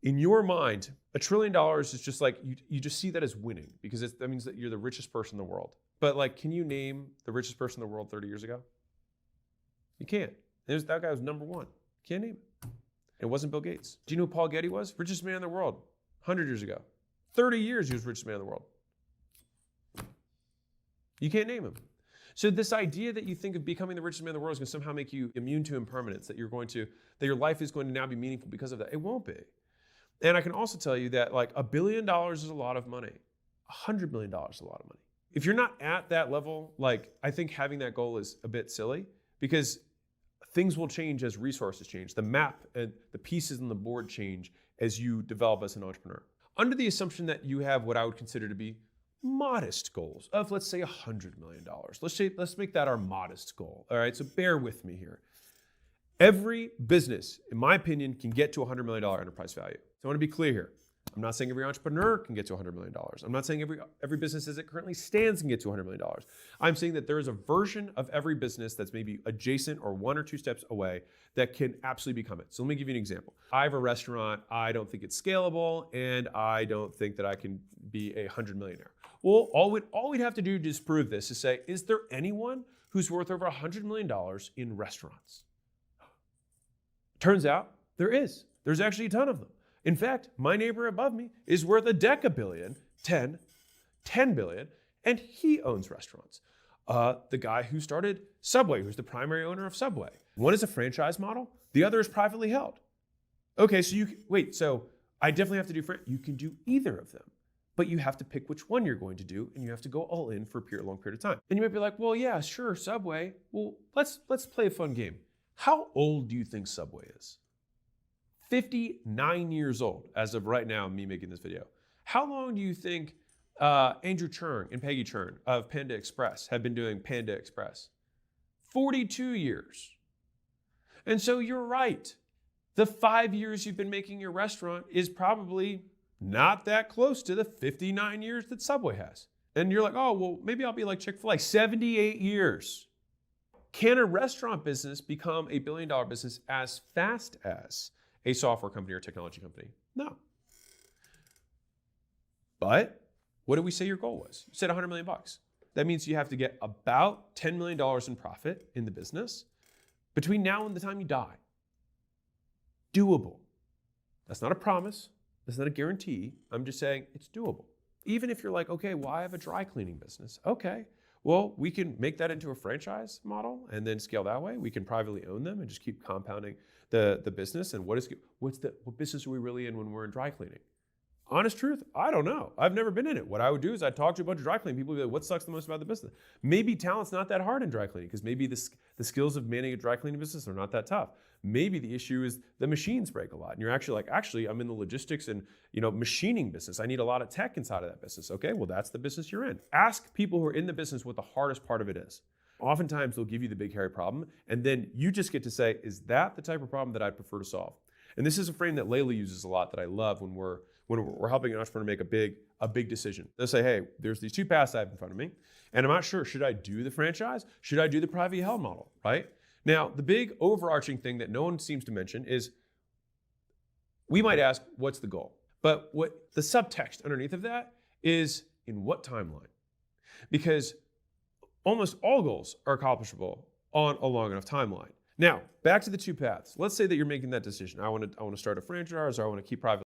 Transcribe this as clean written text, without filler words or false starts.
In your mind, $1 trillion is just like, you just see that as winning because that means that you're the richest person in the world. But like, can you name the richest person in the world 30 years ago? You can't. That guy was number one. Can't name it. It wasn't Bill Gates. Do you know who Paul Getty was? Richest man in the world 100 years ago. 30 years he was richest man in the world. You can't name him. So this idea that you think of becoming the richest man in the world is going to somehow make you immune to impermanence, that your life is going to now be meaningful because of that. It won't be. And I can also tell you that like $1 billion is a lot of money. $100 million is a lot of money. If you're not at that level, like I think having that goal is a bit silly because things will change as resources change. The map and the pieces on the board change as you develop as an entrepreneur. Under the assumption that you have what I would consider to be modest goals of, let's say, $100 million. Let's make that our modest goal. All right, so bear with me here. Every business, in my opinion, can get to $100 million enterprise value. So I want to be clear here. I'm not saying every entrepreneur can get to $100 million. I'm not saying every business as it currently stands can get to $100 million. I'm saying that there is a version of every business that's maybe adjacent or 1 or 2 steps away that can absolutely become it. So let me give you an example. I have a restaurant. I don't think it's scalable, and I don't think that I can be a 100 millionaire. Well, all we'd have to do to disprove this is say, is there anyone who's worth over $100 million in restaurants? Turns out there is. There's actually a ton of them. In fact, my neighbor above me is worth a decabillion, 10 billion, and he owns restaurants. The guy who started Subway, who's the primary owner of Subway. One is a franchise model, the other is privately held. Okay, so I definitely have to do, you can do either of them, but you have to pick which one you're going to do, and you have to go all in for a long period of time. And you might be like, well, yeah, sure, Subway. Well, let's play a fun game. How old do you think Subway is? 59 years old as of right now, me making this video. How long do you think Andrew Churn and Peggy Churn of Panda Express have been doing Panda Express? 42 years. And so you're right. The 5 years you've been making your restaurant is probably not that close to the 59 years that Subway has. And you're like, oh, well, maybe I'll be like Chick-fil-A. 78 years. Can a restaurant business become a billion-dollar business as fast as a software company or technology company? No. But what did we say your goal was? You said 100 million bucks. That means you have to get about $10 million in profit in the business between now and the time you die. Doable. That's not a promise. That's not a guarantee. I'm just saying it's doable. Even if you're like, okay, well, I have a dry cleaning business. Okay, well, we can make that into a franchise model and then scale that way. We can privately own them and just keep compounding the business. And what business are we really in when we're in dry cleaning? Honest truth, I don't know. I've never been in it. What I would do is I'd talk to a bunch of dry cleaning people and be like, what sucks the most about the business? Maybe talent's not that hard in dry cleaning because maybe the skills of managing a dry cleaning business are not that tough. Maybe the issue is the machines break a lot. And you're actually like, I'm in the logistics and machining business. I need a lot of tech inside of that business. Okay, well, that's the business you're in. Ask people who are in the business what the hardest part of it is. Oftentimes they'll give you the big hairy problem. And then you just get to say, is that the type of problem that I'd prefer to solve? And this is a frame that Layla uses a lot that I love when we're helping an entrepreneur make a big decision. They'll say, hey, there's these 2 paths I have in front of me, and I'm not sure, should I do the franchise? Should I do the privately held model, right? Now, the big overarching thing that no one seems to mention is we might ask, what's the goal? But what the subtext underneath of that is in what timeline? Because almost all goals are accomplishable on a long enough timeline. Now, back to the 2 paths. Let's say that you're making that decision. I want to start a franchise, or I want to keep private